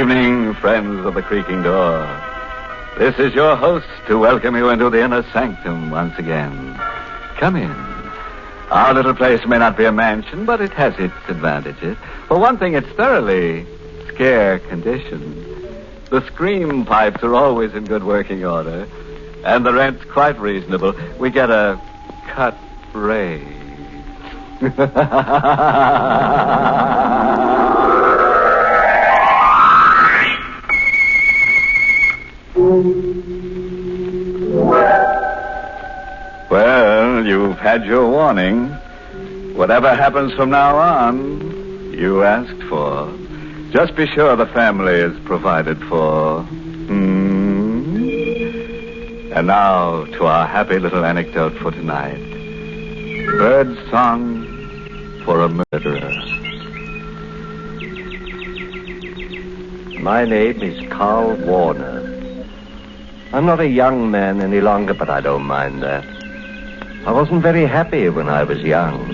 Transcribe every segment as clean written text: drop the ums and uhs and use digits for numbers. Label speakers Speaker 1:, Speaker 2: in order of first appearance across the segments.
Speaker 1: evening, friends of the Creaking Door. This is your host to welcome you into the inner sanctum once again. Come in. Our little place may not be a mansion, but it has its advantages. For one thing, it's thoroughly scare conditioned. The scream pipes are always in good working order, and the rent's quite reasonable. We get a cut rate. Well, you've had your warning. Whatever happens from now on, you asked for. Just be sure the family is provided for. And now to our happy little anecdote for tonight. Birdsong for a murderer.
Speaker 2: My name is Carl Warner. I'm not a young man any longer, but I don't mind that. I wasn't very happy when I was young.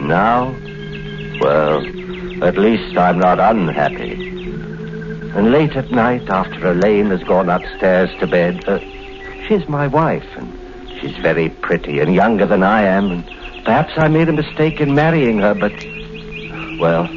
Speaker 2: Now, well, at least I'm not unhappy. And late at night, after Elaine has gone upstairs to bed, she's my wife, and she's very pretty and younger than I am, and perhaps I made a mistake in marrying her, but, well,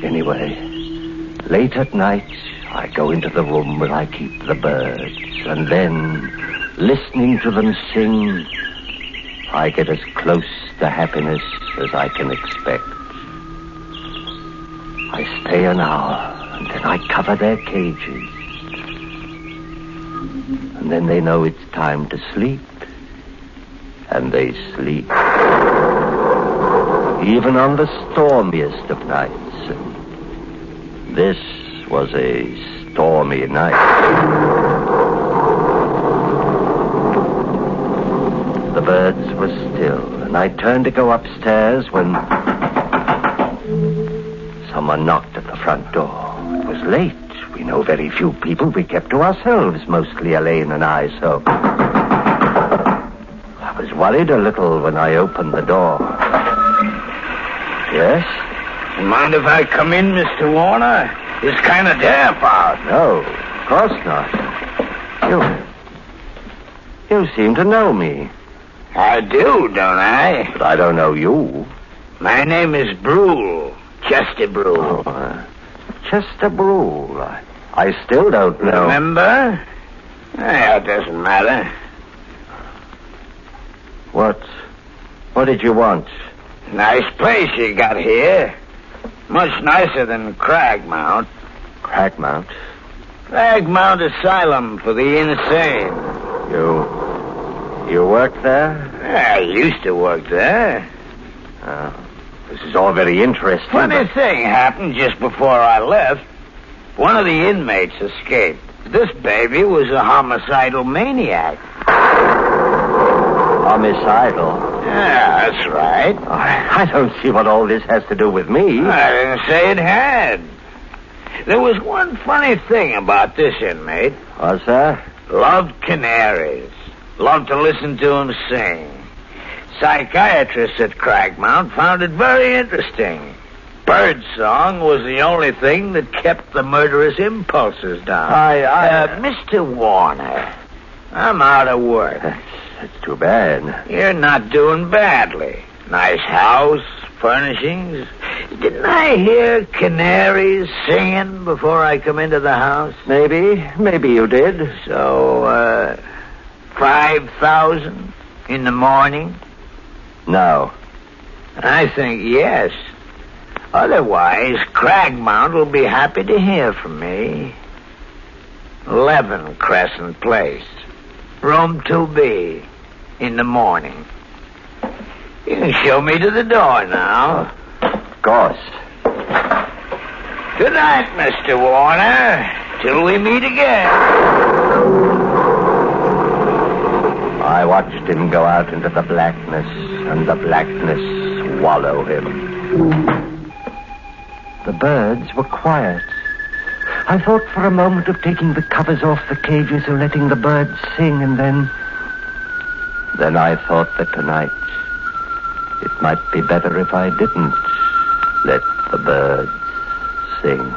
Speaker 2: anyway, late at night, I go into the room where I keep the birds, and then, listening to them sing, I get as close to happiness as I can expect. I stay an hour, and then I cover their cages. And then they know it's time to sleep, and they sleep. Even on the stormiest of nights. And this was a stormy night. The birds were still, and I turned to go upstairs when someone knocked at the front door. It was late. We know very few people. We kept to ourselves, mostly Elaine and I, so I was worried a little when I opened the door. Yes?
Speaker 3: Mind if I come in, Mr. Warner? It's kind of damp out.
Speaker 2: No, of course not. You seem to know me.
Speaker 3: I do, don't I?
Speaker 2: But I don't know you.
Speaker 3: My name is Brule. Chester Brule.
Speaker 2: Oh, Chester Brule. I still don't know.
Speaker 3: Remember? It doesn't matter.
Speaker 2: What did you want?
Speaker 3: Nice place you got here. Much nicer than Cragmount.
Speaker 2: Cragmount?
Speaker 3: Cragmount Asylum for the insane.
Speaker 2: You work there?
Speaker 3: I used to work there.
Speaker 2: This is all very interesting.
Speaker 3: Funny thing happened just before I left. One of the inmates escaped. This baby was a homicidal maniac.
Speaker 2: Homicidal?
Speaker 3: Yeah, that's right.
Speaker 2: I don't see what all this has to do with me.
Speaker 3: I didn't say it had. There was one funny thing about this inmate.
Speaker 2: Was there?
Speaker 3: Loved canaries. Loved to listen to him sing. Psychiatrists at Cragmount found it very interesting. Birdsong was the only thing that kept the murderous impulses down. Mr. Warner, I'm out of work.
Speaker 2: That's too bad.
Speaker 3: You're not doing badly. Nice house, furnishings. Didn't I hear canaries singing before I come into the house?
Speaker 2: Maybe you did.
Speaker 3: So, 5,000 in the morning?
Speaker 2: No.
Speaker 3: I think yes. Otherwise, Cragmount will be happy to hear from me. 11 Crescent Place. Room 2B. In the morning. You can show me to the door now.
Speaker 2: Of course.
Speaker 3: Good night, Mr. Warner. Till we meet again.
Speaker 2: I watched him go out into the blackness, and the blackness swallow him. The birds were quiet. I thought for a moment of taking the covers off the cages and letting the birds sing, and then I thought that tonight it might be better if I didn't let the birds sing.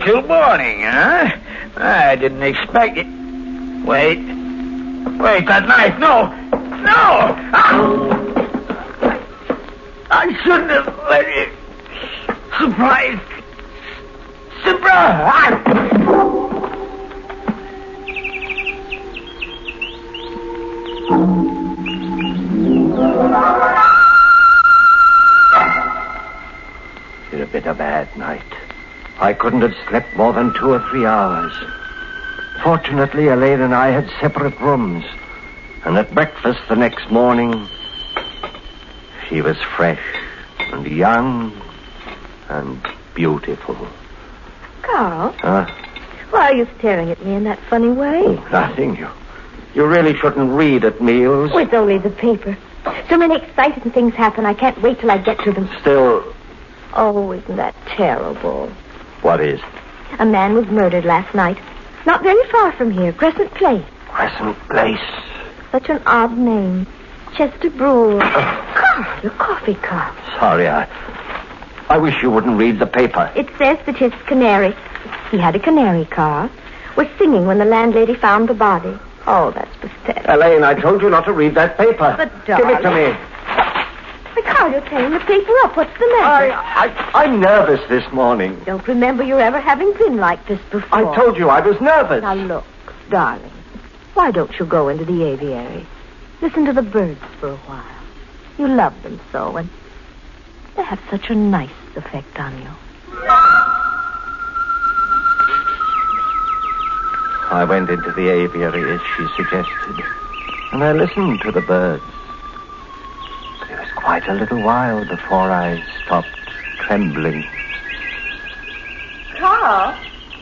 Speaker 3: till morning, huh? I didn't expect it. Wait, that knife, no! I shouldn't have let it. Surprise!
Speaker 2: It's a bit of a bad night. I couldn't have slept more than 2 or 3 hours. Fortunately, Elaine and I had separate rooms. And at breakfast the next morning, she was fresh and young and beautiful.
Speaker 4: Carl?
Speaker 2: Huh?
Speaker 4: Why are you staring at me in that funny way?
Speaker 2: Oh, nothing. You really shouldn't read at meals.
Speaker 4: Oh, it's only the paper. So many exciting things happen. I can't wait till I get to them.
Speaker 2: Still...
Speaker 4: Oh, isn't that terrible?
Speaker 2: What is?
Speaker 4: A man was murdered last night. Not very far from here. Crescent Place.
Speaker 2: Crescent Place.
Speaker 4: Such an odd name. Chester Brule. Carl, your coffee cup.
Speaker 2: Sorry, I wish you wouldn't read the paper.
Speaker 4: It says that his canary... He had a canary, Carl. Was singing when the landlady found the body. Oh, that's pathetic.
Speaker 2: Elaine, I told you not to read that paper.
Speaker 4: But,
Speaker 2: give it to me.
Speaker 4: But, Carl, you're tearing the paper up. What's the matter?
Speaker 2: I'm nervous this morning.
Speaker 4: Don't remember you ever having been like this before.
Speaker 2: I told you I was nervous.
Speaker 4: Now, look, darling. Why don't you go into the aviary? Listen to the birds for a while. You love them so, and they have such a nice effect on you.
Speaker 2: I went into the aviary as she suggested, and I listened to the birds. But it was quite a little while before I stopped trembling.
Speaker 4: Carl?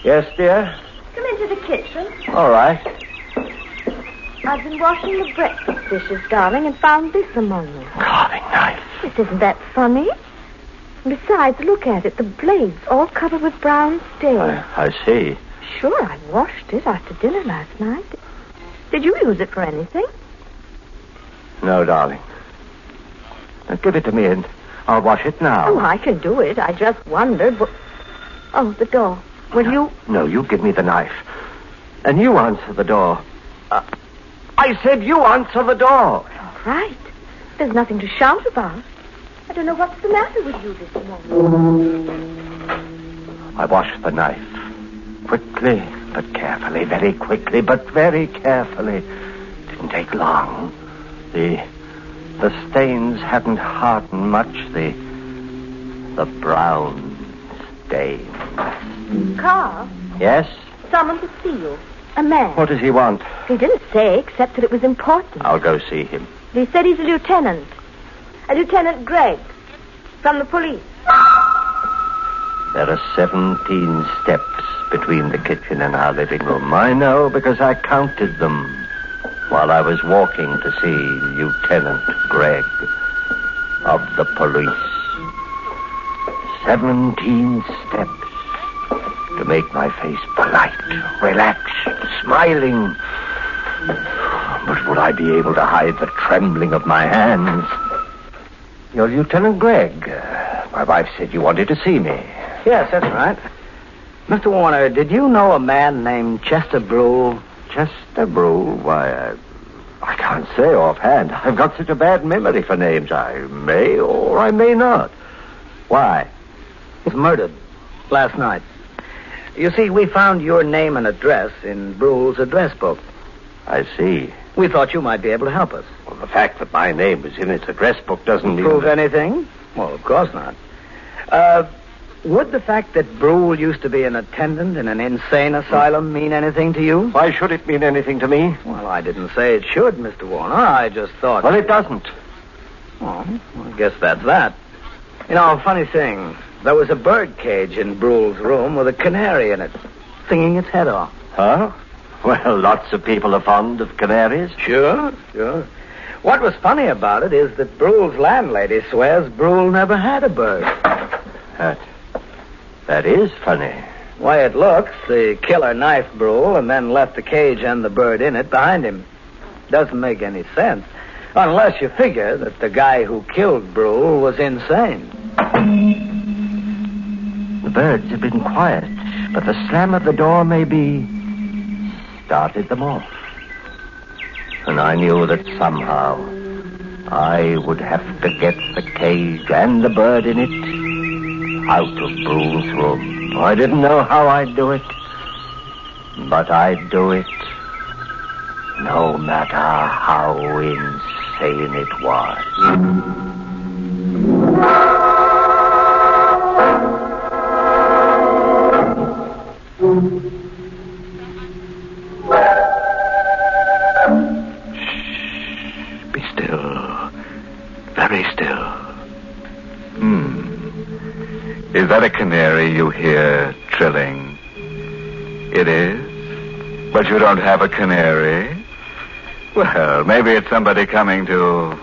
Speaker 2: Yes, dear?
Speaker 4: Come into the kitchen.
Speaker 2: All right.
Speaker 4: I've been washing the breakfast dishes, darling, and found this among them.
Speaker 2: Carving knife.
Speaker 4: This isn't that funny. Besides, look at it. The blade's all covered with brown stains.
Speaker 2: I see.
Speaker 4: Sure, I washed it after dinner last night. Did you use it for anything?
Speaker 2: No, darling. Now, give it to me and I'll wash it now.
Speaker 4: Oh, I can do it. I just wondered. Oh, the door. Will you...
Speaker 2: No, you give me the knife. And you answer the door. I said you answer the door.
Speaker 4: All right. There's nothing to shout about. I don't know what's the matter with you this morning.
Speaker 2: I washed the knife. Quickly, but carefully. Very quickly, but very carefully. Didn't take long. The stains hadn't hardened much. The brown stains.
Speaker 4: Carl?
Speaker 2: Yes?
Speaker 4: Someone to see you. A man.
Speaker 2: What does he want?
Speaker 4: He didn't say, except that it was important.
Speaker 2: I'll go see him.
Speaker 4: He said he's a lieutenant. A Lieutenant Gregg. From the police.
Speaker 2: There are 17 steps between the kitchen and our living room. I know because I counted them while I was walking to see Lieutenant Gregg of the police. 17 steps to make my face polite, relaxed, smiling. But would I be able to hide the trembling of my hands? You're Lieutenant Gregg. My wife said you wanted to see me.
Speaker 3: Yes, that's right. Mr. Warner, did you know a man named Chester Brule?
Speaker 2: Chester Brule? Why, I can't say offhand. I've got such a bad memory for names. I may or I may not. Why?
Speaker 3: He was murdered last night. You see, we found your name and address in Brule's address book.
Speaker 2: I see.
Speaker 3: We thought you might be able to help us.
Speaker 2: Well, the fact that my name is in its address book doesn't mean...
Speaker 3: Prove anything? Well, of course not. Would the fact that Brule used to be an attendant in an insane asylum mean anything to you?
Speaker 2: Why should it mean anything to me?
Speaker 3: Well, I didn't say it should, Mr. Warner. I just thought...
Speaker 2: Well, it doesn't.
Speaker 3: Oh, well, I guess that's that. You know, funny thing. There was a bird cage in Brule's room with a canary in it, singing its head off.
Speaker 2: Huh? Well, lots of people are fond of canaries.
Speaker 3: Sure. What was funny about it is that Brule's landlady swears Brule never had a bird.
Speaker 2: That is funny.
Speaker 3: Why, it looks, the killer knifed Brule and then left the cage and the bird in it behind him. Doesn't make any sense, unless you figure that the guy who killed Brule was insane.
Speaker 2: The birds have been quiet but the slam of the door maybe started them off. And I knew that somehow I would have to get the cage and the bird in it out of Brule's room. I didn't know how I'd do it, but I'd do it no matter how insane it was.
Speaker 1: Be still. Very still. Is that a canary you hear trilling? It is? But you don't have a canary? Well, maybe it's somebody coming to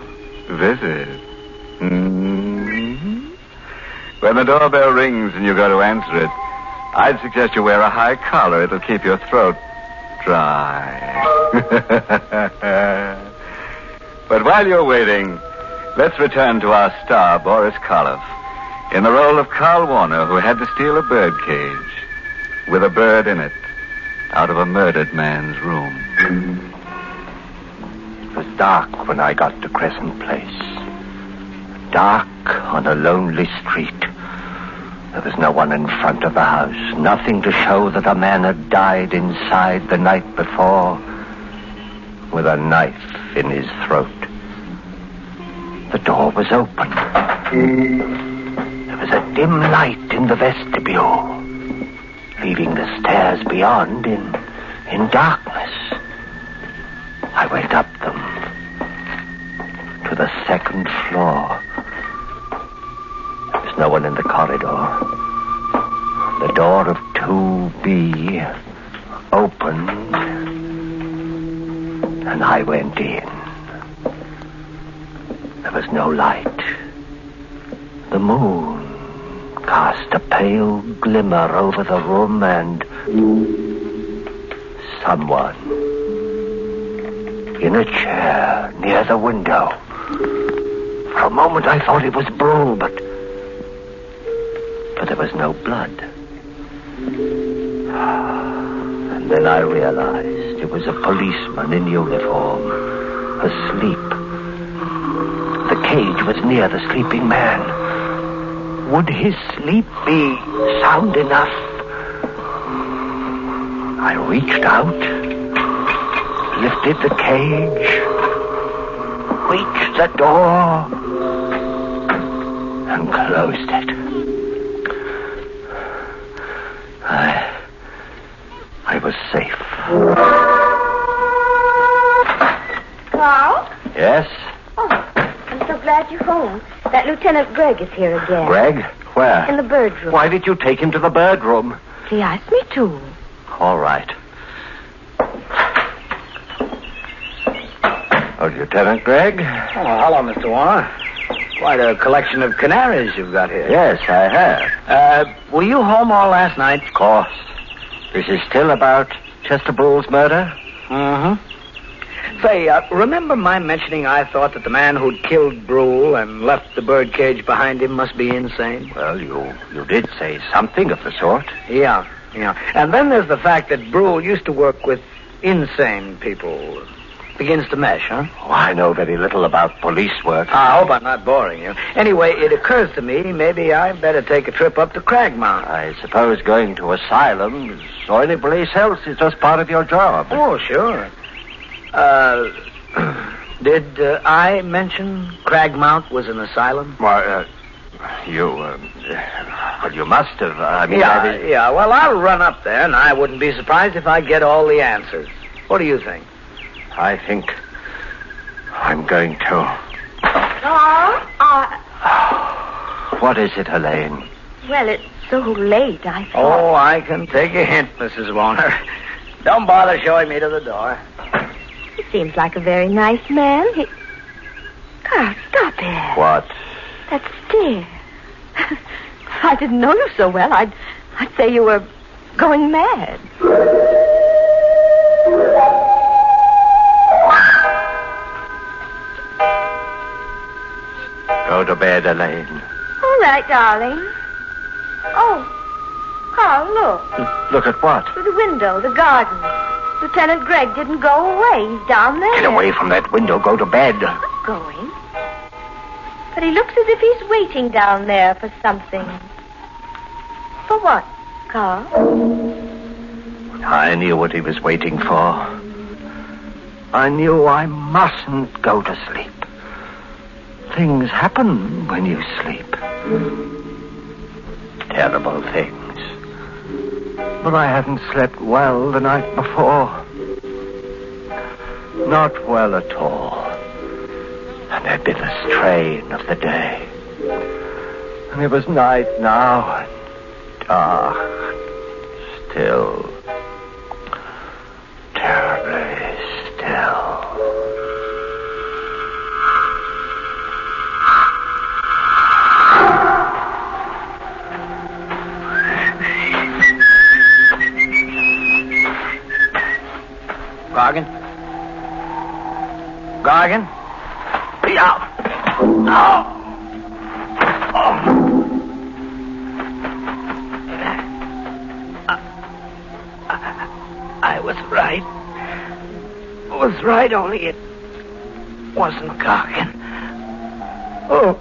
Speaker 1: visit. When the doorbell rings and you go to answer it, I'd suggest you wear a high collar. It'll keep your throat dry. But while you're waiting, let's return to our star, Boris Karloff, in the role of Carl Warner, who had to steal a bird cage with a bird in it out of a murdered man's room.
Speaker 2: It was dark when I got to Crescent Place. Dark on a lonely street. There was no one in front of the house. Nothing to show that a man had died inside the night before with a knife in his throat. The door was open. There was a dim light in the vestibule, leaving the stairs beyond in darkness. I went up them to the second floor. There was no one in the corridor. The door of 2B opened, and I went in. There was no light. The moon cast a pale glimmer over the room, and someone in a chair near the window. For a moment I thought it was Brule, but there was no blood. And then I realized it was a policeman in uniform, asleep. The cage was near the sleeping man. Would his sleep be sound enough? I reached out, lifted the cage, reached the door, and closed it. I was safe.
Speaker 4: Carl?
Speaker 2: Yes?
Speaker 4: Oh, I'm so glad you're home. That Lieutenant Gregg is here again.
Speaker 2: Gregg? Where?
Speaker 4: In the bird room.
Speaker 2: Why did you take him to the bird room?
Speaker 4: He asked me to.
Speaker 2: All right. Oh, Lieutenant Gregg?
Speaker 3: Oh, hello, Mr. Warner. Quite a collection of canaries you've got here.
Speaker 2: Yes, I have.
Speaker 3: Were you home all last night?
Speaker 2: Of course. This is still about Chester Brule's murder?
Speaker 3: Mm-hmm. Say, remember my mentioning I thought that the man who'd killed Brule and left the birdcage behind him must be insane?
Speaker 2: Well, you did say something of the sort.
Speaker 3: Yeah. And then there's the fact that Brule used to work with insane people. Begins to mesh, huh?
Speaker 2: Oh, I know very little about police work.
Speaker 3: I hope I'm not boring you. Anyway, it occurs to me maybe I'd better take a trip up to Cragmount.
Speaker 2: I suppose going to asylums or any place else is just part of your job.
Speaker 3: Oh, sure. Did I mention Cragmount was an asylum?
Speaker 2: Why, you must have.
Speaker 3: Yeah. Well, I'll run up there, and I wouldn't be surprised if I get all the answers. What do you think?
Speaker 2: I think I'm going to. What is it, Elaine?
Speaker 4: Well, it's so late, I thought.
Speaker 3: Oh, I can take a hint, Mrs. Warner. Don't bother showing me to the door.
Speaker 4: He seems like a very nice man. Carl, stop it.
Speaker 2: What?
Speaker 4: That stare. If I didn't know you so well, I'd say you were going mad.
Speaker 2: Go to bed, Elaine.
Speaker 4: All right, darling. Oh, Carl, look.
Speaker 2: Look at what?
Speaker 4: Through the window, the garden. Lieutenant Gregg didn't go away. He's down there.
Speaker 2: Get away from that window. Go to bed.
Speaker 4: Not going. But he looks as if he's waiting down there for something. For what, Carl?
Speaker 2: I knew what he was waiting for. I knew I mustn't go to sleep. Things happen when you sleep. Terrible things. But I hadn't slept well the night before. Not well at all. And there'd been the strain of the day. And it was night now, and dark, still, terribly still.
Speaker 3: Gargan? Yeah. Oh. I was right. Was right, only it wasn't Gargan. Oh.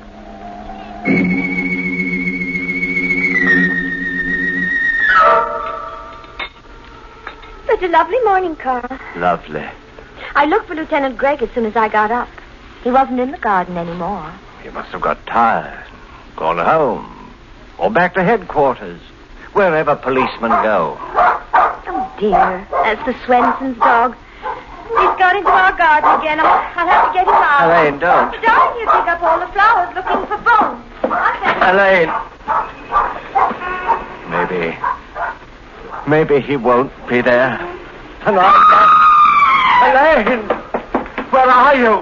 Speaker 4: Such a lovely morning, Carl.
Speaker 2: Lovely.
Speaker 4: I looked for Lieutenant Gregg as soon as I got up. He wasn't in the garden anymore.
Speaker 2: You must have got tired. Gone home. Or back to headquarters. Wherever policemen go.
Speaker 4: Oh, dear. That's the Swenson's dog. He's got into our garden again. I'll have to get him out.
Speaker 2: Elaine, don't.
Speaker 4: Down here, pick up all the flowers looking for bones.
Speaker 2: Elaine. Maybe he won't be there. Tonight. Elaine! Where are you?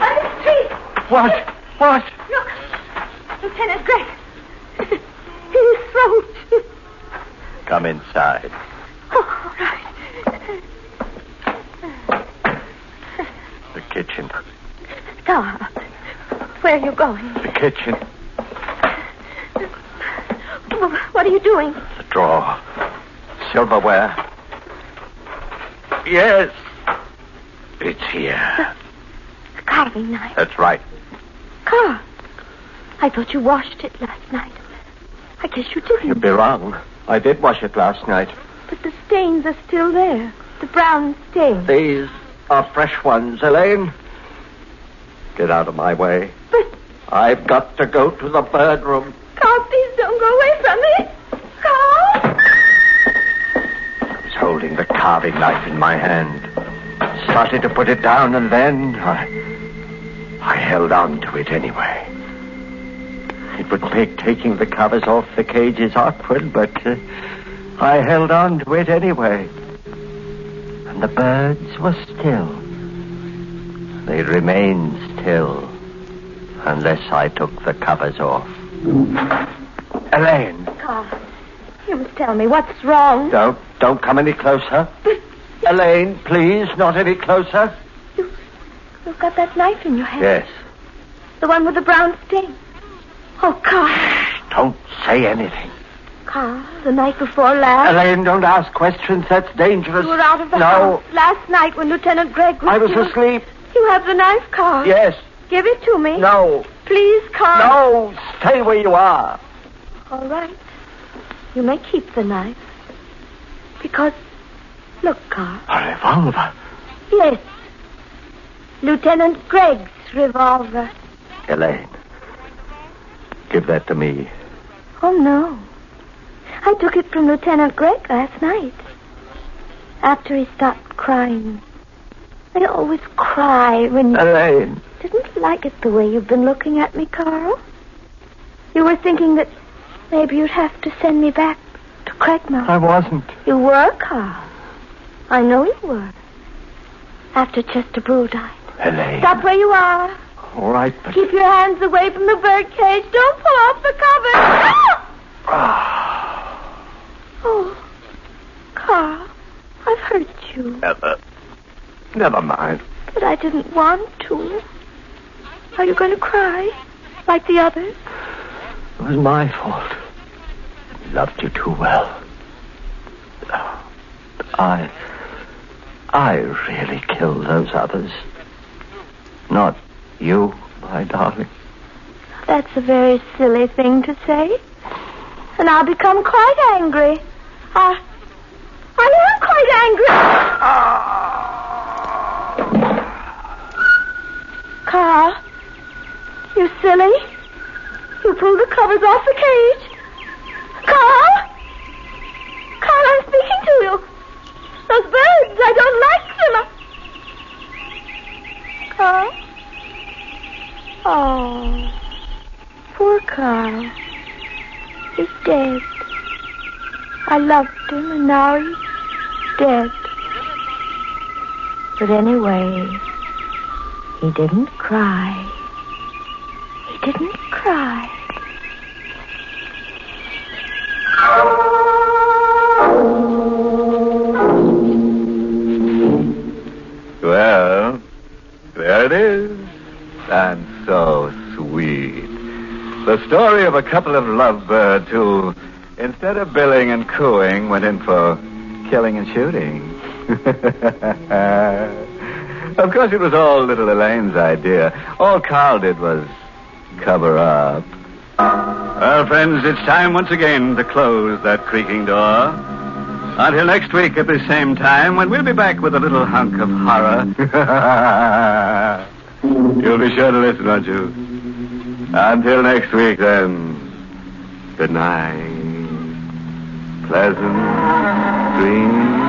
Speaker 4: On the street.
Speaker 2: What?
Speaker 4: Look. Lieutenant Gregg. His throat.
Speaker 2: Come inside.
Speaker 4: Oh, all right.
Speaker 2: The kitchen.
Speaker 4: Carl, where are you going?
Speaker 2: The kitchen.
Speaker 4: What are you doing?
Speaker 2: The drawer. Silverware. Yes. It's here.
Speaker 4: The carving knife.
Speaker 2: That's right.
Speaker 4: Carl, I thought you washed it last night. I guess you didn't.
Speaker 2: You'd be wrong. I did wash it last night.
Speaker 4: But the stains are still there. The brown stains.
Speaker 2: These are fresh ones, Elaine. Get out of my way.
Speaker 4: But...
Speaker 2: I've got to go to the bird room.
Speaker 4: Carl, please don't go away from me. Carl!
Speaker 2: I was holding the carving knife in my hand. Started to put it down, and then I held on to it anyway. It would make taking the covers off the cages awkward, but I held on to it anyway. And the birds were still. They remained still, unless I took the covers off. Elaine.
Speaker 4: Carl, you must tell me what's wrong.
Speaker 2: Don't come any closer. Elaine, please, not any closer.
Speaker 4: You've got that knife in your hand.
Speaker 2: Yes.
Speaker 4: The one with the brown stain. Oh, Carl.
Speaker 2: Don't say anything.
Speaker 4: Carl, the night before last.
Speaker 2: Elaine, don't ask questions. That's dangerous.
Speaker 4: You were out of the house last night when Lieutenant Gregg was
Speaker 2: I was
Speaker 4: killed.
Speaker 2: asleep.
Speaker 4: You have the knife, Carl.
Speaker 2: Yes.
Speaker 4: Give it to me.
Speaker 2: No.
Speaker 4: Please, Carl.
Speaker 2: No, stay where you are.
Speaker 4: All right. You may keep the knife. Because, look, Carl.
Speaker 2: A revolver?
Speaker 4: Yes. Lieutenant Gregg's revolver.
Speaker 2: Elaine, give that to me.
Speaker 4: Oh, no. I took it from Lieutenant Gregg last night. After he stopped crying. I always cry when...
Speaker 2: Elaine.
Speaker 4: Didn't like it the way you've been looking at me, Carl. You were thinking that maybe you'd have to send me back to Craigmount.
Speaker 2: I wasn't.
Speaker 4: You were, Carl. I know you were. After Chester Brule died.
Speaker 2: Elaine.
Speaker 4: Stop where you are.
Speaker 2: All right, but...
Speaker 4: Keep your hands away from the birdcage. Don't pull off the cover. Oh, Carl, I've hurt you.
Speaker 2: Never mind.
Speaker 4: But I didn't want to. Are you going to cry? Like the others?
Speaker 2: It was my fault. I loved you too well. I really killed those others. Not you, my darling.
Speaker 4: That's a very silly thing to say. And I'll become quite angry. I am quite angry. Carl, you silly. You pulled the covers off the cage. Carl? Carl, I'm speaking to you. Those birds, I don't like them. Carl? Oh, poor Carl. He's dead. I loved him, and now he's dead. But anyway, he didn't cry. He didn't cry.
Speaker 1: Well, there it is. And so sweet. The story of a couple of lovebirds who, instead of billing and cooing, went in for killing and shooting. Of course, it was all little Elaine's idea. All Carl did was cover up. Well, friends, it's time once again to close that creaking door. Until next week at the same time, when we'll be back with a little hunk of horror. You'll be sure to listen, won't you? Until next week, then. Good night. Pleasant dreams.